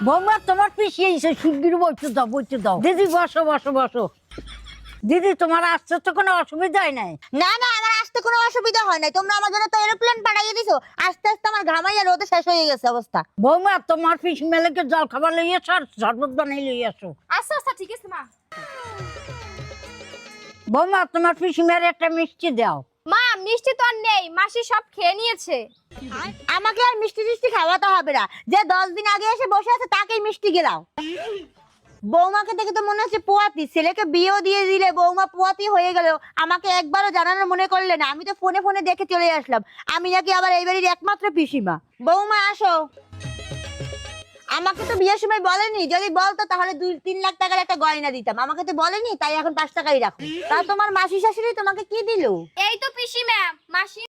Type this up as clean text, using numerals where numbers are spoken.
বৌমা তোমার পিসি এসে শিগগির বইতে দাও দিদি, বসো বসো বসো। দিদি তোমার আসতে তো কোনো অসুবিধা হয় নাই? না না, আমার আসতে কোনো অসুবিধা হয় নাই। তোমরা আমার জন্য তো এরোপ্লেন পাঠিয়ে দিছো। আস্তে আস্তে আমার ঘামাইয়া রোদে শেষ হয়ে গেছে অবস্থা। বৌমা তোমার পিসি মেলেকে জল খাবার লইয়া আসো, আর শরবত বানাই লইয়া আসো। আচ্ছা আচ্ছা ঠিক আছে মা। বৌমা তোমার পিসি মেয়ের একটা মিষ্টি দাও। মা মিষ্টি তো আর নেই, মাসি সব খেয়ে নিয়েছে। আমাকে আর মিষ্টি টিষ্টি খাওয়াতে হবে না। যে 10 দিন আগে এসে বসে আছে তাকেই মিষ্টি গেলাও। বৌমাকে দেখে তো মনে হচ্ছে পোয়াতি। ছেলেকে বিয়েও দিয়ে দিলে বৌমা পোয়াতি হয়ে গেল, আমাকে একবারও জানানোর মনে করলে না। আমি তো ফোনে ফোনে দেখে চলে আসলাম। আমি নাকি আবার এই বাড়ির একমাত্র পিসিমা। বৌমা আসো। আমাকে তো বিয়ের সময় বলেনি, যদি বলতো তাহলে 2-3 লাখ টাকার একটা গয়না দিতাম। আমাকে তো বলেনি, তাই এখন 5 টাকাই রাখো। তা তোমার মাসি শাশুড়ি তোমাকে কি দিল? এই তো পিসি ম্যাম, মাসি